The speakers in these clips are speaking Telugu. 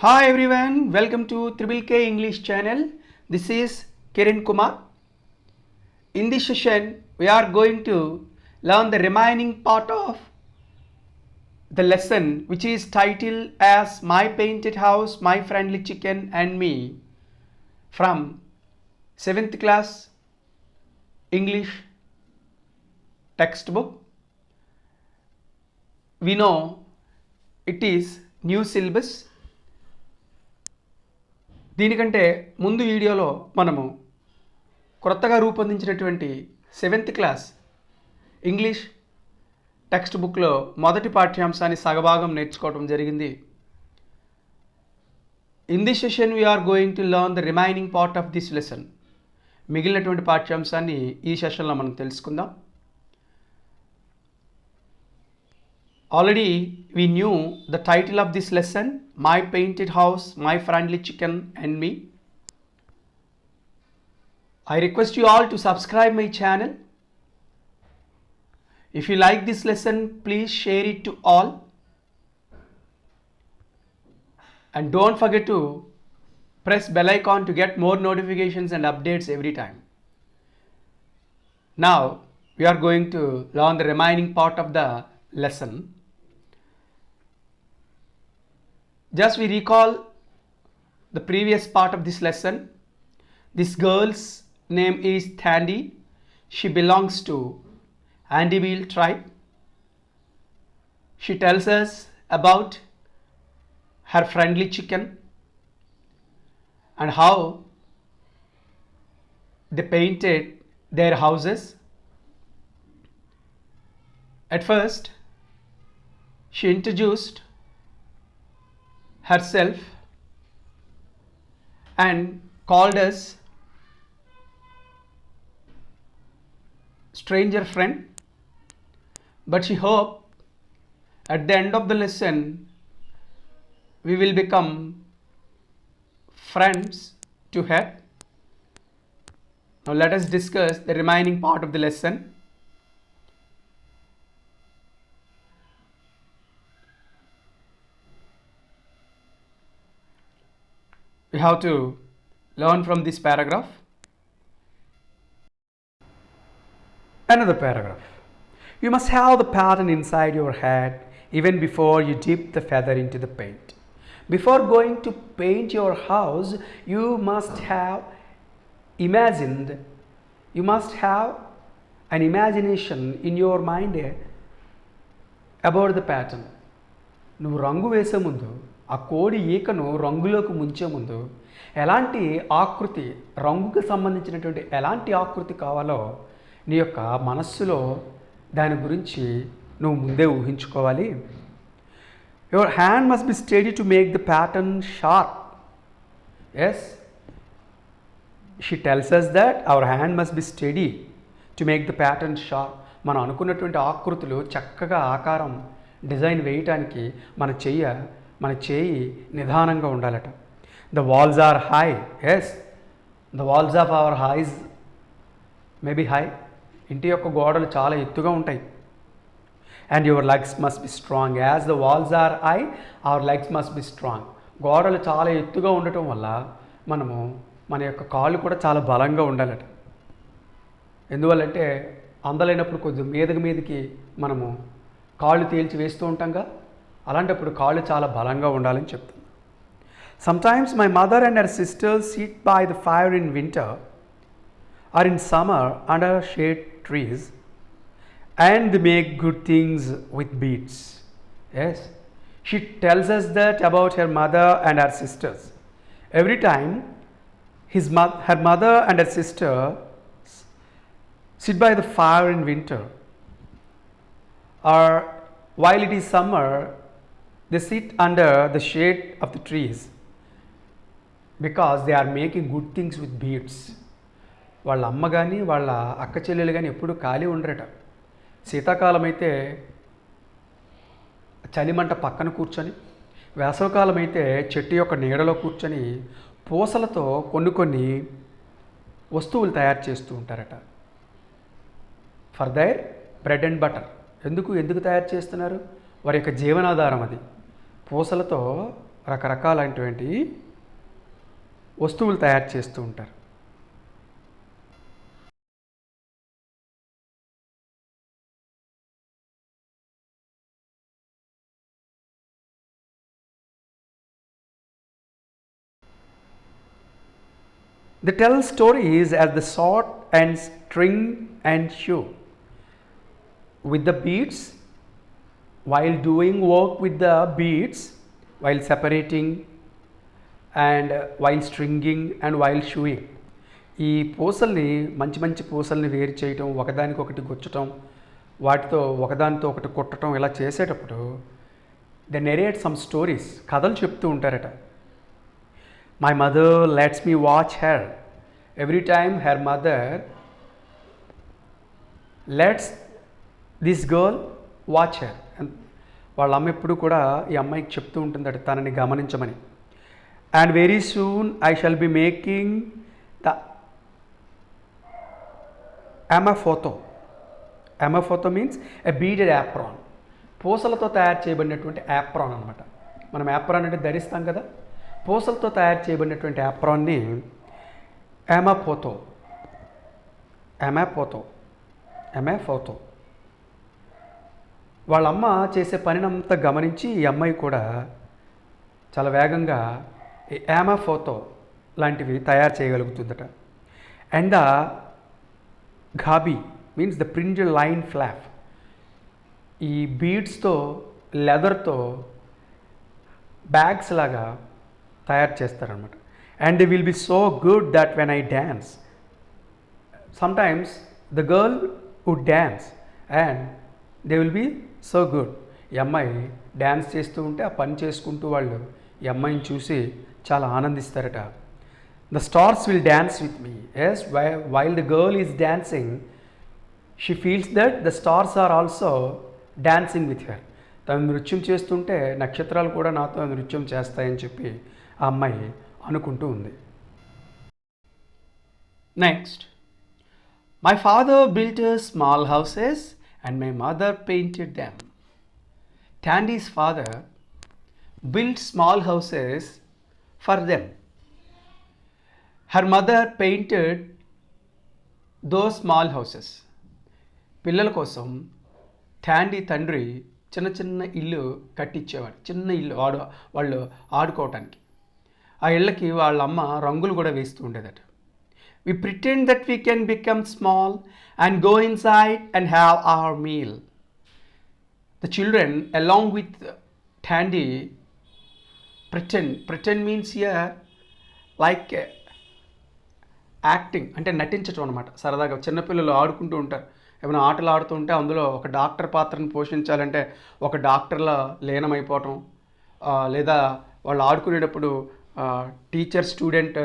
Hi everyone, welcome to Triple K English channel. This is Kiran Kumar. In this session, we are going to learn the remaining part of the lesson which is titled as My Painted House, My Friendly Chicken and Me from 7th class English textbook. We know it is new syllabus. దీనికంటే ముందు వీడియోలో మనము కొత్తగా రూపొందించినటువంటి 7th క్లాస్ ఇంగ్లీష్ టెక్స్ట్ బుక్లో మొదటి పాఠ్యాంశాన్ని సగభాగం నేర్చుకోవడం జరిగింది. In this session we're going to learn the remaining part of this lesson. మిగిలినటువంటి పాఠ్యాంశాన్ని ఈ సెషన్లో మనం తెలుసుకుందాం. Already we knew the title of this lesson, My Painted House, My Friendly Chicken and Me. I request you all to subscribe my channel. If you like this lesson, please share it to all. And don't forget to press bell icon to get more notifications and updates every time. Now we are going to learn the remaining part of the lesson. Just we recall the previous part of this lesson. This girl's name is Thandi. She belongs to Andiville tribe. She tells us about her friendly chicken and how they painted their houses. At first, she introduced herself and called us stranger friend, but she hoped at the end of the lesson we will become friends to her. Now let us discuss the remaining part of the lesson. We have to learn from this paragraph. Another paragraph. You must have the pattern inside your head even before you dip the feather into the paint. Before going to paint your house, you must have an imagination in your mind about the pattern. నువ్వు రంగు వేసే ముందు, ఆ కోడి ఈకను రంగులోకి ముంచే ముందు ఎలాంటి ఆకృతి, రంగుకు సంబంధించినటువంటి ఎలాంటి ఆకృతి కావాలో నీ యొక్క మనస్సులో దాని గురించి నువ్వు ముందే ఊహించుకోవాలి. Your hand must be steady to make the pattern sharp. Yes, she tells us that our hand must be steady to make the pattern sharp. మనం అనుకున్నటువంటి ఆకృతులు చక్కగా ఆకారం డిజైన్ వేయటానికి మన చేయి నిదానంగా ఉండాలట. The walls are high. Yes, the walls of our highs may be high. ఇంటి యొక్క గోడలు చాలా ఎత్తుగా ఉంటాయి. And your legs must be strong. As the walls are high, our legs must be strong. గోడలు చాలా ఎత్తుగా ఉండటం వల్ల మన యొక్క కాళ్ళు కూడా చాలా బలంగా ఉండాలట. ఎందువల్లంటే అందలేనప్పుడు కొద్దిగా మీదకి మనము కాళ్ళు తేల్చి వేస్తూ ఉంటాంగా, అలాంటప్పుడు కాళ్ళు చాలా బలంగా ఉండాలని చెప్తుంది. Sometimes my mother and her sisters sit by the fire in winter or in summer under shade trees and they make good things with beads. Yes, she tells us that about her mother and her sisters. Every time her mother and her sister sit by the fire in winter or while it is summer, they sit under the shade of the trees because they are making good things with beads. వాళ్ళ అమ్మ కానీ వాళ్ళ అక్క చెల్లెలు కానీ ఎప్పుడు ఖాళీ ఉండరట. శీతాకాలం అయితే చలిమంట పక్కన కూర్చొని, వేసవకాలం అయితే చెట్టు యొక్క నీడలో కూర్చొని పూసలతో కొన్ని వస్తువులు తయారు చేస్తూ ఉంటారట. For their bread and butter. ఎందుకు తయారు చేస్తున్నారు? వారి యొక్క జీవనాధారం అది. పూసలతో రకరకాలైనటువంటి వస్తువులు తయారు చేస్తూ ఉంటారు. They tell stories as the sword and string and shoe. With the beads, while doing work with the beads, while separating and while stringing and while shoeing. ఈ పూసల్ని మంచి మంచి పూసల్ని వేరు చేయటం, ఒకదానికొకటి గుచ్చటం, వాటితో ఒకదానితో ఒకటి కుట్టడం ఇలా చేసేటప్పుడు దే నెరేట్ సమ్ స్టోరీస్, కథలు చెప్తూ ఉంటారట. My mother lets me watch her. Every time her mother lets this girl watch her. And వాళ్ళ అమ్మ ఎప్పుడు కూడా ఈ అమ్మాయికి చెప్తూ ఉంటుందట తనని గమనించమని. And very soon I shall be making the amaphoto. Amaphoto means a beaded apron. పూసలతో తయారు చేయబడినటువంటి యాప్రాన్ అనమాట. మనం యాప్రాన్ అంటే ధరిస్తాం కదా, పూసలతో తయారు చేయబడినటువంటి యాప్రాన్ని ఎమాఫోతో వాళ్ళమ్మ చేసే పనినంతా గమనించి ఈ అమ్మాయి కూడా చాలా వేగంగా ఈ ఎమాఫోతో లాంటివి తయారు చేయగలుగుతుందట. అండ్ ద ఘాబీ means the printed line flap. ఈ బీడ్స్తో లెదర్తో బ్యాగ్స్ లాగా తయారు చేస్తారనమాట. And they will be so good that when I dance, sometimes the girl would dance and they will be so good. ఈ అమ్మాయి డ్యాన్స్ చేస్తూ ఉంటే ఆ పని చేసుకుంటూ వాళ్ళు ఈ అమ్మాయిని చూసి చాలా ఆనందిస్తారట. The stars will dance with me. Yes, while the girl is dancing she feels that the stars are also dancing with her. తను నృత్యం చేస్తుంటే నక్షత్రాలు కూడా నాతో నృత్యం చేస్తాయని చెప్పి ఆ అమ్మాయి అనుకుంటూ ఉంది. Next, my father built small houses and my mother painted them. Tandy's father built small houses for them. Her mother painted those small houses. పిల్లల కోసం టాండీ తండ్రి చిన్న చిన్న ఇల్లు కట్టించేవాడు. చిన్న ఇల్లు వాళ్ళు ఆడుకోవటానికి. ఆ ఇళ్ళకి వాళ్ళ అమ్మ రంగులు కూడా వేస్తూ ఉండేదట. We pretend that we can become small and go inside and have our meal. The children along with Tandy pretend means here like acting అంటే నటించటం అనమాట. సరదాగా చిన్నపిల్లలు ఆడుకుంటూ ఉంటారు. ఏమైనా ఆటలు ఆడుతూ ఉంటే అందులో ఒక డాక్టర్ పాత్రను పోషించాలంటే ఒక డాక్టర్లా లీనమైపోవటం, లేదా వాళ్ళు ఆడుకునేటప్పుడు టీచర్ స్టూడెంట్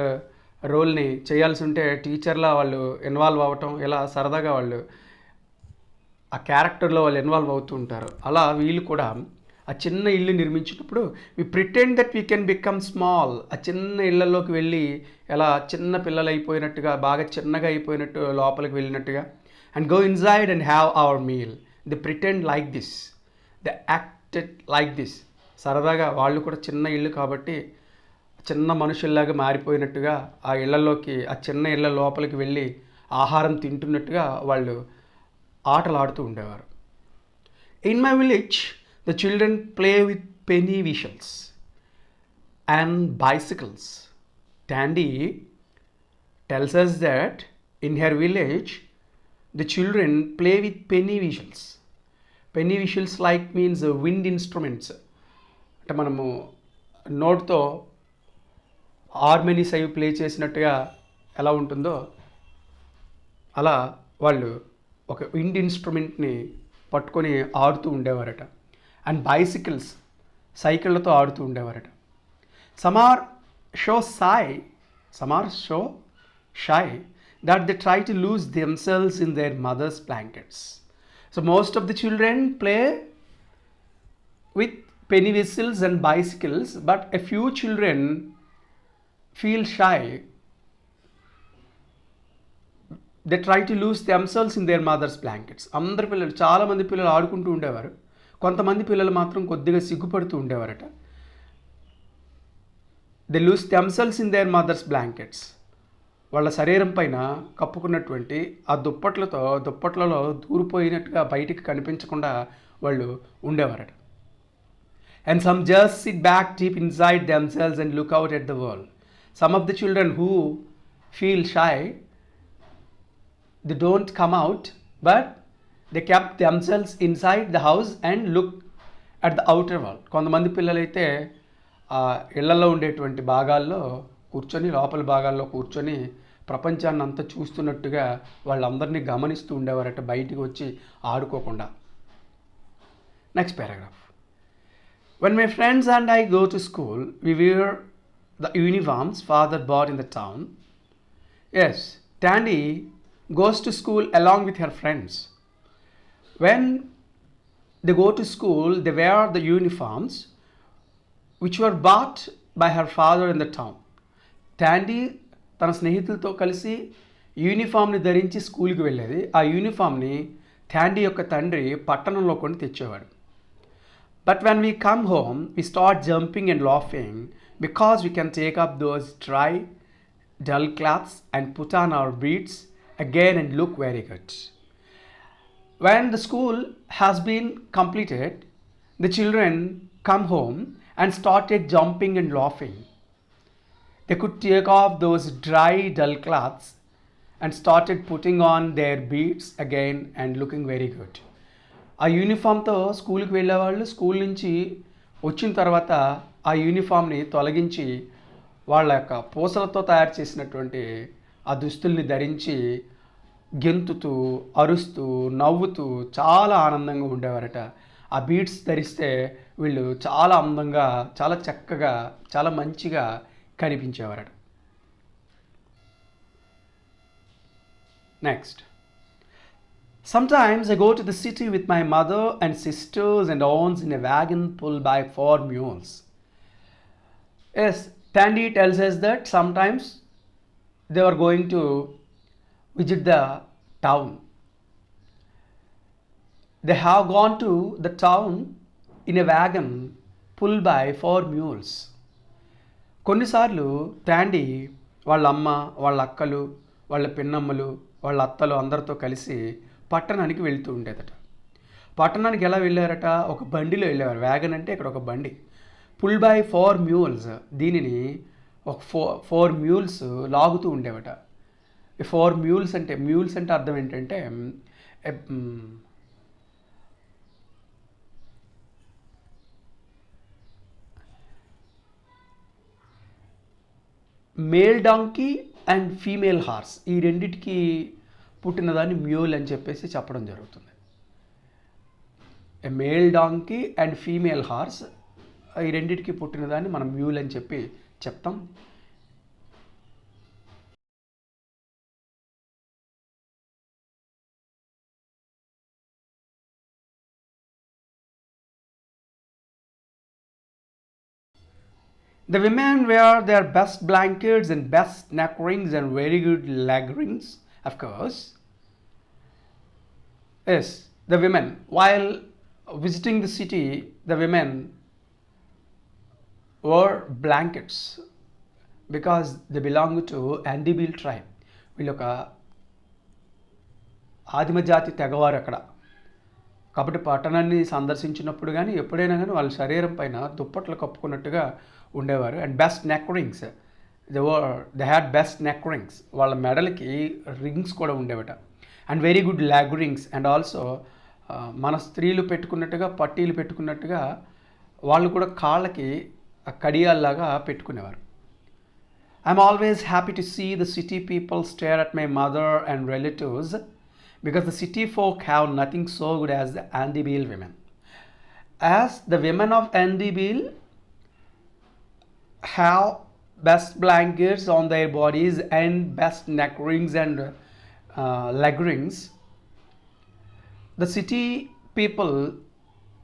రోల్ని చేయాల్సి ఉంటే టీచర్లా వాళ్ళు ఇన్వాల్వ్ అవ్వటం, ఇలా సరదాగా వాళ్ళు ఆ క్యారెక్టర్లో వాళ్ళు ఇన్వాల్వ్ అవుతూ ఉంటారు. అలా వీళ్ళు కూడా ఆ చిన్న ఇల్లు నిర్మించినప్పుడు we pretend that we can become small. ఆ చిన్న ఇళ్లలోకి వెళ్ళి ఎలా చిన్న పిల్లలు అయిపోయినట్టుగా, బాగా చిన్నగా అయిపోయినట్టు లోపలికి వెళ్ళినట్టుగా, and go inside and have our meal. They pretend like this, they acted like this. సరదాగా వాళ్ళు కూడా చిన్న ఇల్లు కాబట్టి చిన్న మనుషుల్లాగా మారిపోయినట్టుగా ఆ ఇళ్లలోకి, ఆ చిన్న ఇళ్ళ లోపలికి వెళ్ళి ఆహారం తింటున్నట్టుగా వాళ్ళు ఆటలు ఆడుతూ ఉండేవారు. In my village the children play with penny whistles and bicycles. Tandy tells us that in her village the children play with penny whistles. Penny whistles like means wind instruments. అంటే మనము నోట్తో హార్మోనీస్ అవి ప్లే చేసినట్టుగా ఎలా ఉంటుందో అలా వాళ్ళు ఒక విండ్ ఇన్స్ట్రుమెంట్ని పట్టుకొని ఆడుతూ ఉండేవారట. అండ్ బైసికల్స్, సైకిళ్ళతో ఆడుతూ ఉండేవారట. Some are so shy that they try to lose themselves in their mother's blankets. So most of the children play with penny whistles and bicycles, but a few children feel shy. They try to lose themselves in their mother's blankets. అందరు పిల్లలు, చాలామంది పిల్లలు ఆడుకుంటూ ఉండేవారు. కొంతమంది పిల్లలు మాత్రం కొద్దిగా సిగ్గుపడుతూ ఉండేవారట. They lose themselves in their mothers blankets. వాళ్ళ శరీరం పైన కప్పుకున్నటువంటి ఆ దుప్పట్లలో దూరిపోయినట్టుగా బయటికి కనిపించకుండా వాళ్ళు ఉండేవారట. And some just sit back deep inside themselves and look out at the world. Some of the children who feel shy, they don't come out, but they kept themselves inside the house and look at the outer world. కొంతమంది పిల్లలైతే ఇళ్లలో ఉండేటువంటి భాగాల్లో కూర్చొని, లోపల భాగాల్లో కూర్చొని ప్రపంచాన్ని అంతా చూస్తున్నట్టుగా వాళ్ళందరినీ గమనిస్తూ ఉండేవారట, బయటికి వచ్చి ఆడుకోకుండా. Next paragraph. When my friends and I go to school, we wear the uniforms father bought in the town. Yes, Tandy goes to school along with her friends. When they go to school, they wear the uniforms which were bought by her father in the town. Tandy తన స్నేహితులతో కలిసి యూనిఫామ్ని ధరించి స్కూల్కి వెళ్ళేది. ఆ యూనిఫామ్ని టాండీ యొక్క తండ్రి పట్టణంలో కొని తెచ్చేవాడు. But when we come home, we start jumping and laughing because we can take up those dry, dull cloths and put on our beads again and look very good. When the school has been completed, the children come home and started jumping and laughing. They could take off those dry, dull cloths and started putting on their beads again and looking very good. ఆ యూనిఫామ్తో స్కూల్కి వెళ్ళేవాళ్ళు స్కూల్ నుంచి వచ్చిన తర్వాత ఆ యూనిఫామ్ని తొలగించి వాళ్ళ యొక్క పూసలతో తయారు చేసినటువంటి ఆ దుస్తుల్ని ధరించి గెంతుతూ, అరుస్తూ, నవ్వుతూ చాలా ఆనందంగా ఉండేవారట. ఆ బీడ్స్ ధరిస్తే వీళ్ళు చాలా అందంగా, చాలా చక్కగా, చాలా మంచిగా కనిపించేవారట. Next. Sometimes I go to the city with my mother and sisters and aunts in a wagon pulled by 4 mules. Yes, Tandy tells us that sometimes they were going to visit the town. They have gone to the town in a wagon pulled by 4 mules. కొన్నిసార్లు టాండీ వాళ్ళ అమ్మ, వాళ్ళ అక్కలు, వాళ్ళ పిన్నమ్మలు, వాళ్ళ అత్తలు అందరితో కలిసి పట్టణానికి వెళ్తూ ఉండేదట. పట్టణానికి ఎలా వెళ్ళారట? ఒక బండిలో వెళ్ళేవారు. వ్యాగన్ అంటే ఇక్కడ ఒక బండి. పుల్ బై 4 mules, దీనిని ఒక 4 mules లాగుతూ ఉండేవట. 4 mules అంటే అర్థం ఏంటంటే male donkey and female horse, ఈ రెండిటికి పుట్టినదాన్ని మ్యూల్ అని చెప్పేసి చెప్పడం జరుగుతుంది. Male donkey and female horse, ఈ రెండిటికి పుట్టినదాన్ని మనం మ్యూల్ అని చెప్పి చెప్తాం. The women wear their best blankets and best neck rings and very good leg rings, of course. Yes, the women, while visiting the city, the women wore blankets because they belong to Andibil tribe. వీళ్ళు ఒక ఆదిమజాతి తెగవారు అక్కడ. కాబట్టి పట్టణాన్ని సందర్శించినప్పుడు కానీ ఎప్పుడైనా కానీ వాళ్ళ శరీరం పైన దుప్పట్లు కప్పుకున్నట్టుగా ఉండేవారు. And best neck rings, they had best neck rings, వాళ్ళ మెడలకి రింగ్స్ కూడా ఉండేవట. And very good leg rings, and also మన స్త్రీలు పెట్టుకున్నట్టుగా పట్టీలు పెట్టుకున్నట్టుగా వాళ్ళు కూడా కాళ్ళకి కడియాల్లాగా పెట్టుకునేవారు. I'm always happy to see the city people stare at my mother and relatives because the city folk have nothing so good as the Andibil women. As the women of Andibil have best blankets on their bodies and best neck rings and leg rings, the city people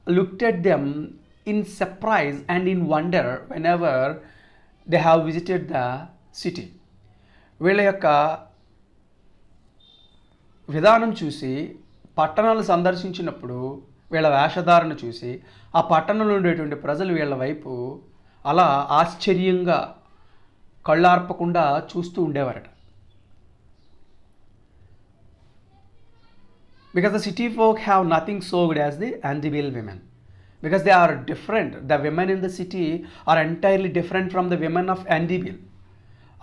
looked at them in surprise and in wonder whenever they have visited the city. వీళ్ళ యొక్క విధానం చూసి పట్టణాలు సందర్శించినప్పుడు వీళ్ళ వేషధారణ చూసి ఆ పట్టణంలో ఉండేటువంటి ప్రజలు వీళ్ళ వైపు అలా ఆశ్చర్యంగా కళ్ళార్పకుండా చూస్తూ ఉండేవారట. Because the city folk have nothing so good as the Andiville women. Because they are different. The women in the city are entirely different from the women of Andiville.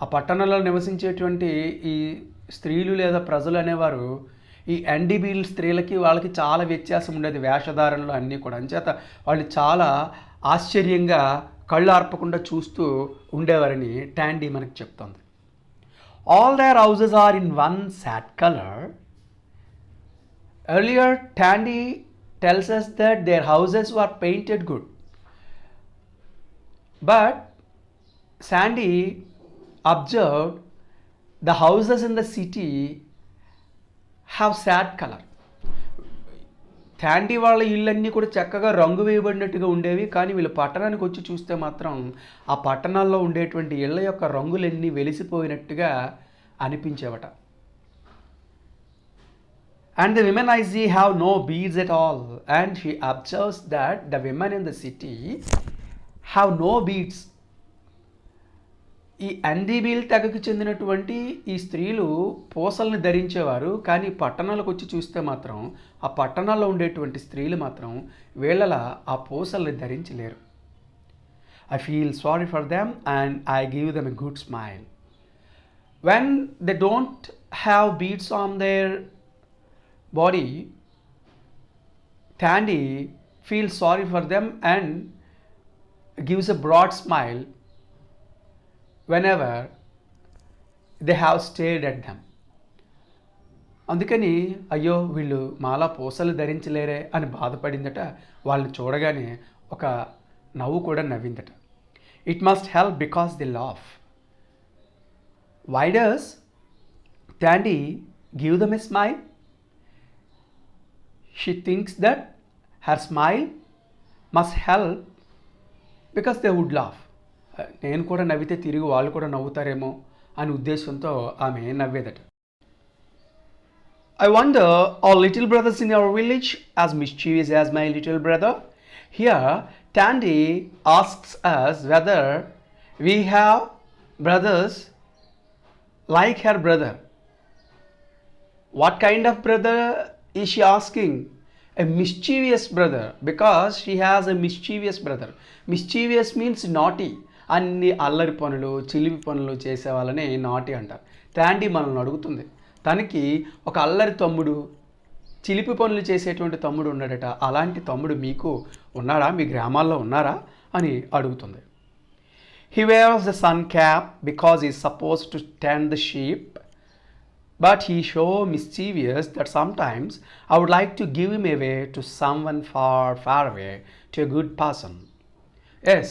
ఆ పట్టణంలో నివసించేటువంటి ఈ స్త్రీలు లేదా ప్రజలు అనేవారు ఈ అండిబిల్ స్త్రీలకి వాళ్ళకి చాలా వ్యత్యాసం ఉండేది వేషధారణలో అన్నీ కూడా. అంచేత వాళ్ళు చాలా ఆశ్చర్యంగా కళ్ళు ఆర్పకుండా చూస్తూ ఉండేవారని టాండీ మనకు చెప్తోంది. All their houses are in one sort colour. Earlier, Tandy tells us that their houses were painted good. But Sandy observed the houses in the city have sad color. టాండీ వాళ్ళ ఇళ్ళన్నీ కూడా చక్కగా రంగు వేయబడినట్టుగా ఉండేవి. కానీ వీళ్ళు పట్టణానికి వచ్చి చూస్తే మాత్రం ఆ పట్టణాల్లో ఉండేటువంటి ఇళ్ళ యొక్క రంగులన్నీ వెలిసిపోయినట్టుగా అనిపించేవట. And the women I see have no beads at all. And she observes that the women in the city have no beads. ఈ అందిబీల్ తెగకు చెందినటువంటి ఈ స్త్రీలు పూసల్ని ధరించేవారు. కానీ పట్టణాలకు వచ్చి చూస్తే మాత్రం ఆ పట్టణాల్లో ఉండేటువంటి స్త్రీలు మాత్రం వీళ్ళలా ఆ పూసల్ని ధరించలేరు. I feel sorry for them and I give them a good smile. When they don't have beads on their body, Tandy feels sorry for them and gives a broad smile whenever they have stared at them. అందుకని అయ్యో వీళ్ళు మాలా పూసలు ధరించలేరే అని బాధపడిందట. వాళ్ళని చూడగానే ఒక నవ్వు కూడా నవ్విందట. It must help because the laugh. Why does Tandy give them a smile? She thinks that her smile must help because they would laugh. నేను కూడా నవ్వితే తిరిగి వాళ్ళు కూడా నవ్వుతారేమో అనే ఉద్దేశంతో ఆమె నవ్వేదట. I wonder, are little brothers in our village as mischievous as my little brother? Here, Tandy asks us whether we have brothers like her brother. What kind of brother is she asking? A mischievous brother, because she has a mischievous brother. Mischievous means naughty. అన్ని అల్లరి పనులు చిలిపి పనులు చేసే వాళ్ళని నాటి అంటారు. టాండీ మనల్ని అడుగుతుంది, తనకి ఒక అల్లరి తమ్ముడు చిలిపి పనులు చేసేటువంటి తమ్ముడు ఉన్నాడట. అలాంటి తమ్ముడు మీకు ఉన్నాడా, మీ గ్రామాల్లో ఉన్నారా అని అడుగుతుంది. He wears the sun cap because he is supposed to tend the sheep. But he so mischievous that sometimes I would like to give him away to someone far, far away, to a good person. Yes,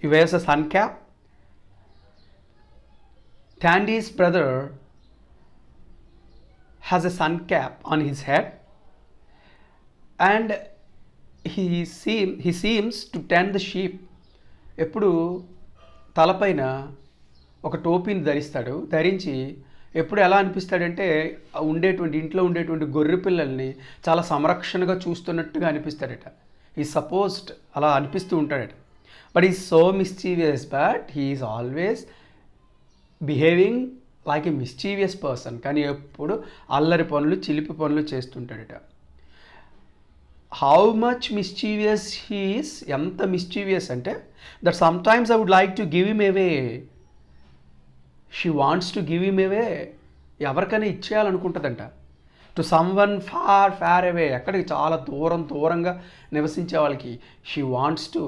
he wears a sun cap. Tandy's brother has a sun cap on his head, and he seems to tend the sheep. ఎప్పుడు తలపైన ఒక టోపీని ధరిస్తాడు. ధరించి ఎప్పుడు ఎలా అనిపిస్తాడంటే ఉండేటువంటి ఇంట్లో ఉండేటువంటి గొర్రె పిల్లల్ని చాలా సంరక్షణగా చూస్తున్నట్టుగా అనిపిస్తాడట. ఈ సపోజ్డ్ అలా అనిపిస్తూ ఉంటాడట. But is so mischievous, but he's always behaving like a mischievous person. కానీ ఎప్పుడు అల్లరి పనులు చిలిపి పనులు చేస్తుంటాడట. హౌ మచ్ మిస్చీవియస్ హీఈస్, ఎంత మిస్చీవియస్ అంటే that sometimes I would like to give him away. She wants to give him away. ఎవరికైనా ఇచ్చేయాలనుకుంటుందంట. To someone far far away, ఎక్కడికి చాలా దూరంగా నివసించే వాళ్ళకి. She wants to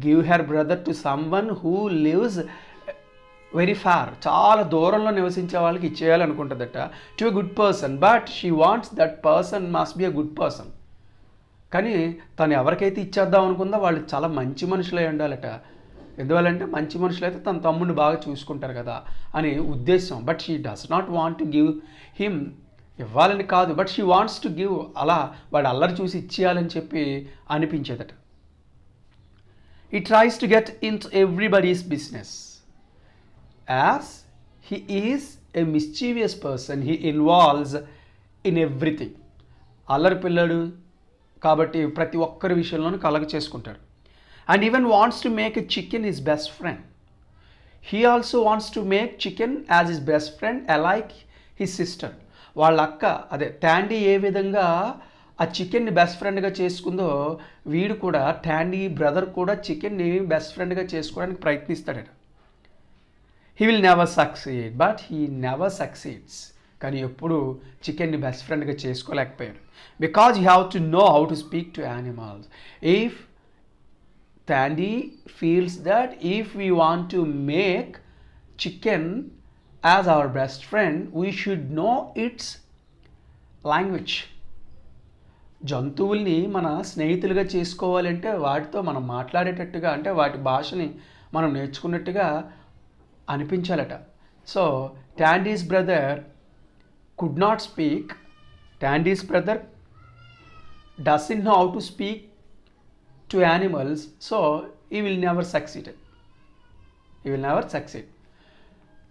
give her brother to someone who lives very far, చాలా దూరంలో నివసించే వాళ్ళకి ఇచ్చేయాలనుకుంటుందట. To a good person, but she wants that person must be a good person. కానీ తను ఎవరికైతే ఇచ్చేద్దాం అనుకుందో వాళ్ళు చాలా మంచి మనుషులై ఉండాలట. ఎందువల్లంటే మంచి మనుషులు అయితే తన తమ్ముడిని బాగా చూసుకుంటారు కదా అని ఉద్దేశం. But she does not want to give him, ఇవ్వాలని కాదు, but she wants to give. అలా వాడు అల్లరి చూసి ఇచ్చేయాలని చెప్పి అనిపించేదట. He tries to get into everybody's business. As he is a mischievous person, he involves in everything. అల్లరి పిల్లడు కాబట్టి ప్రతి ఒక్కరి విషయంలోనూ కలగ చేసుకుంటాడు. And even wants to make a chicken his best friend. He also wants to make chicken as his best friend alike his sister. వాళ్ళ అక్క అదే టాండీ ఏ విధంగా ఆ చికెన్ని బెస్ట్ ఫ్రెండ్గా చేసుకుందో వీడు కూడా టాండీ బ్రదర్ కూడా చికెన్ని బెస్ట్ ఫ్రెండ్గా చేసుకోవడానికి ప్రయత్నిస్తాడట. He will never succeed, but he never succeeds. కానీ ఎప్పుడు చికెన్ని బెస్ట్ ఫ్రెండ్గా చేసుకోలేకపోయాడు. Because you have to know how to speak to animals. If Tandy feels that if we want to make chicken as our best friend we should know its language. జంతువుల్ని మన స్నేహితులుగా చేసుకోవాలంటే వాటితో మనం మాట్లాడేటట్టుగా, అంటే వాటి భాషని మనం నేర్చుకున్నట్టుగా అనిపించాలట. So Tandy's brother could not speak. Tandy's brother doesn't know how to speak to animals. So he will never succeed.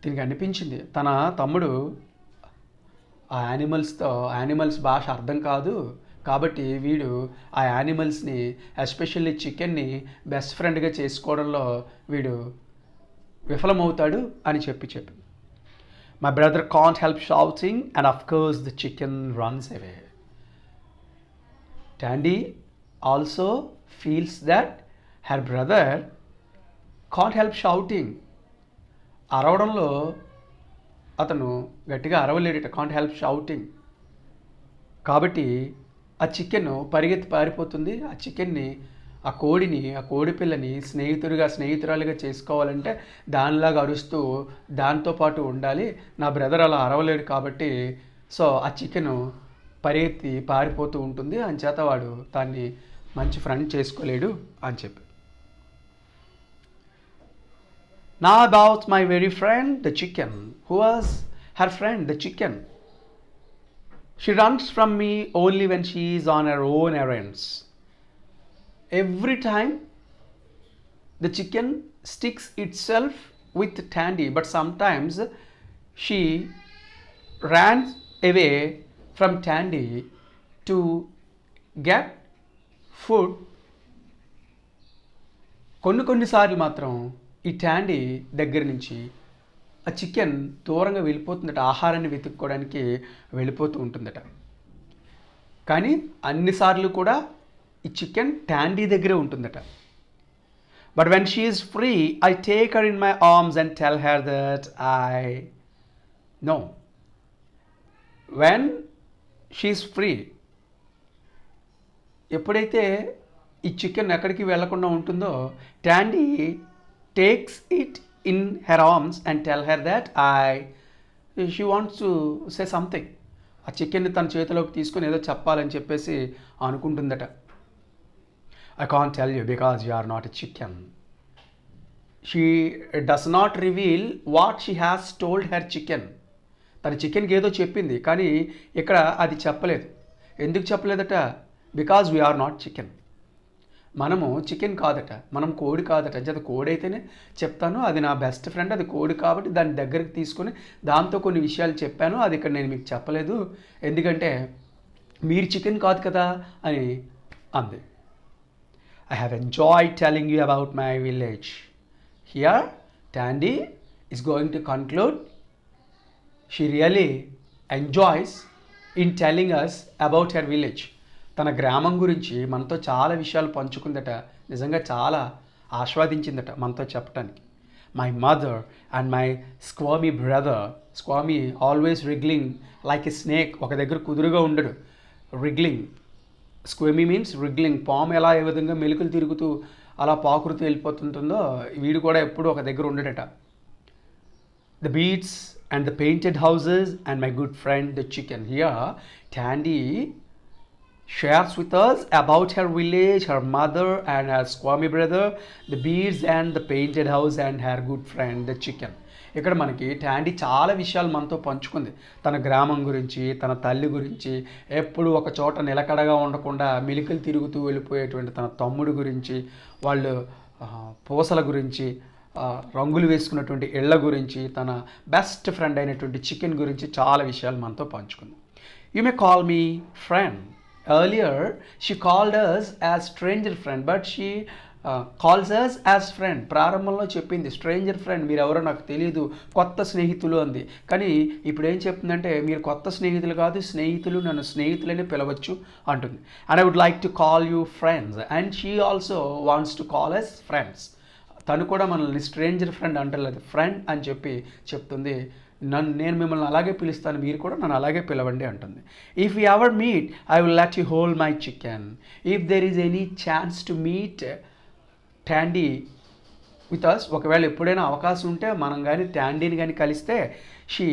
దీనికి అనిపించింది తన తమ్ముడు ఆ యానిమల్స్ భాష అర్థం కాదు కాబట్టి వీడు ఆ యానిమల్స్ని ఎస్పెషల్లీ చికెన్ని బెస్ట్ ఫ్రెండ్గా చేసుకోవడంలో వీడు విఫలమవుతాడు అని చెప్పి my brother can't help shouting and of course the chicken runs away. Tandy also feels that her brother can't help shouting. అరవడంలో అతను గట్టిగా అరవలేడట, కాంట్ హెల్ప్ షౌటింగ్. కాబట్టి ఆ చికెన్ పరిగెత్తి పారిపోతుంది. ఆ చికెన్ని ఆ కోడి పిల్లని స్నేహితురాలుగా చేసుకోవాలంటే దానిలాగా అరుస్తూ దాంతోపాటు ఉండాలి. నా బ్రదర్ అలా అరవలేడు కాబట్టి సో ఆ చికెన్ పరిగెత్తి పారిపోతూ ఉంటుంది, అంచేత వాడు దాన్ని మంచి ఫ్రెండ్ చేసుకోలేడు అని చెప్పి. Now about my very friend the chicken. Who was her friend the chicken? She runs from me only when she is on her own errands. Every time the chicken sticks itself with Tandy, but sometimes she ran away from Tandy to get food. కొన్నిసార్లు మాత్రం ఈ టాండీ దగ్గర నుంచి ఆ చికెన్ దూరంగా వెళ్ళిపోతుందట, ఆహారాన్ని వెతుక్కోవడానికి వెళ్ళిపోతూ ఉంటుందట. కానీ అన్నిసార్లు కూడా ఈ చికెన్ టాండీ దగ్గరే ఉంటుందట. But when she is free I take her in my arms and tell her that I know. When she is free, ఎప్పుడైతే ఈ చికెన్ ఎక్కడికి వెళ్లకుండా ఉంటుందో టాండీ takes it in her arms and tell her that she wants to say something. ఆ చికెన్ని తన చేతిలోకి తీసుకొని ఏదో చెప్పాలని చెప్పేసి అనుకుంటుందట. I can't tell you because you are not a chicken. She does not reveal what she has told her chicken. తన చికెన్కి ఏదో చెప్పింది కానీ ఇక్కడ అది చెప్పలేదు. ఎందుకు చెప్పలేదట? Because we are not chicken. మనము చికెన్ కాదట, మనం కోడి కాదట. అంచేత కోడి అయితేనే చెప్తాను, అది నా బెస్ట్ ఫ్రెండ్, అది కోడి కాబట్టి దాని దగ్గరికి తీసుకొని దాంతో కొన్ని విషయాలు చెప్పాను, అది ఇక్కడ నేను మీకు చెప్పలేదు ఎందుకంటే మీరు చికెన్ కాదు కదా అని అంది. I have enjoyed telling you about my village. Here Tandy is going to conclude. She really enjoys in telling us about her village. తన గ్రామం గురించి మనతో చాలా విషయాలు పంచుకుందట, నిజంగా చాలా ఆస్వాదించిందట మనతో చెప్పడానికి. My mother and my squirmy brother. Squirmy always wriggling like a snake. ఒక దగ్గర కుదురుగా ఉండడు, రిగ్లింగ్. స్క్వామీ మీన్స్ రిగ్లింగ్. పాము ఎలా ఏ విధంగా మెలుకలు తిరుగుతూ అలా పాకురుతూ వెళ్ళిపోతుంటుందో వీడు కూడా ఎప్పుడూ ఒక దగ్గర ఉండడట. The beads and the painted houses and my good friend the chicken. Here Tandy shares with us about her village, her mother and her squammy brother, the beads and the painted house and her good friend the chicken. ఇక్కడ మనకి టాండీ చాలా విషయాలు మనతో పంచుకుంది. తన గ్రామం గురించి, తన తల్లి గురించి, ఎప్పుడు ఒక చోట నిలకడగా ఉండకుండా మిలికలు తిరుగుతూ వెళ్ళిపోయేటువంటి తన తమ్ముడు గురించి, వాళ్ళు పూసల గురించి, రంగులు వేసుకున్నటువంటి ఇళ్ల గురించి, తన బెస్ట్ ఫ్రెండ్ అయినటువంటి చికెన్ గురించి చాలా విషయాలు మనతో పంచుకుంది. You may call me friend. Earlier she called us as stranger friend, but she calls us as friend. ప్రారంభంలో చెప్పింది స్ట్రేంజర్ ఫ్రెండ్, మీరు ఎవరో నాకు తెలియదు, కొత్త స్నేహితులు అంది. కానీ ఇప్పుడు ఏం చెప్తుందంటే మీరు కొత్త స్నేహితులు కాదు, స్నేహితులు, నన్ను స్నేహితులని పిలవచ్చు అంటుంది. And I would like to call you friends and she also wants to call us friends. తను కూడా మనల్ని స్ట్రేంజర్ ఫ్రెండ్ అంటలేదు, ఫ్రెండ్ అని చెప్పి చెప్తుంది. నేను మిమ్మల్ని అలాగే పిలుస్తాను, మీరు కూడా నన్ను అలాగే పిలవండి అంటుంది. If you ever meet I will let you hold my chicken. If there is any chance to meet Tandy with us, ఒకవేళ ఎప్పుడైనా అవకాశం ఉంటే మనం కానీ ట్యాండీని కానీ కలిస్తే, she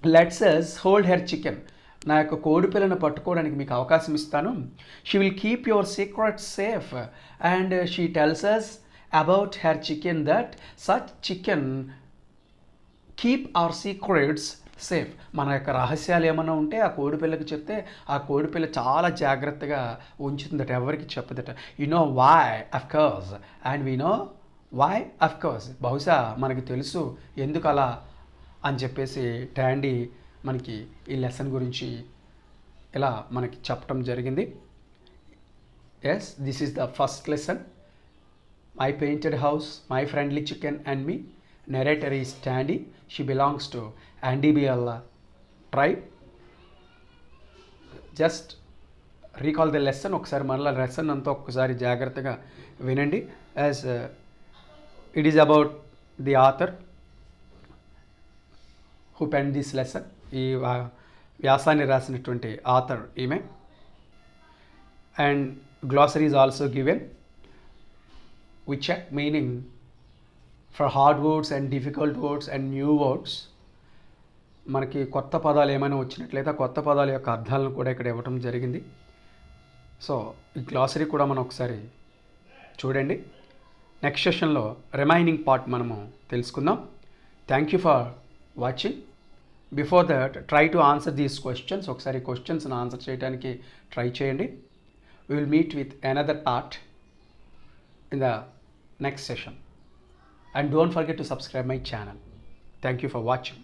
lets us hold her chicken, నా యొక్క కోడి పిల్లను పట్టుకోవడానికి మీకు అవకాశం ఇస్తాను. She will keep your secret safe and she tells us about her chicken that such chicken keep our secrets safe. మన యొక్క రహస్యాలు ఏమైనా ఉంటే ఆ కోడిపిల్లకి చెప్తే ఆ కోడిపిల్ల చాలా జాగ్రత్తగా ఉంచుతుందట, ఎవరికి చెప్పదట. You know why of course and we know why of course. బహుశా మనకి తెలుసు ఎందుకు అలా అని చెప్పేసి ట్యాండీ మనకి ఈ లెసన్ గురించి ఇలా మనకి చెప్పడం జరిగింది. Yes, this is the first lesson, my painted house, my friendly chicken and me. Narrator is Tandy. She belongs to Andibial tribe. Just recall the lesson. ఒకసారి మరలా లెసన్ అంతా ఒక్కసారి జాగ్రత్తగా వినండి. As it is about the author who pen this lesson. ఈ వ్యాసాన్ని రాసినటువంటి ఆథర్ ఈమె. And glossary is also given. We check meaning for hard words and difficult words and new words. మనకి కొత్త పదాలు ఏమైనా వచ్చినట్లయితే ఆ కొత్త పదాల యొక్క అర్థాలను కూడా ఇక్కడ ఇవ్వటం జరిగింది. సో ఈ గ్లాసరీ కూడా మనం ఒకసారి చూడండి. నెక్స్ట్ సెషన్లో రిమైనింగ్ పార్ట్ మనము తెలుసుకుందాం. Thank you for watching. Before that try to answer these questions. ఒకసారి క్వశ్చన్స్ని ఆన్సర్ చేయడానికి ట్రై చేయండి. We will meet with another part in the next session. And don't forget to subscribe my channel. Thank you for watching.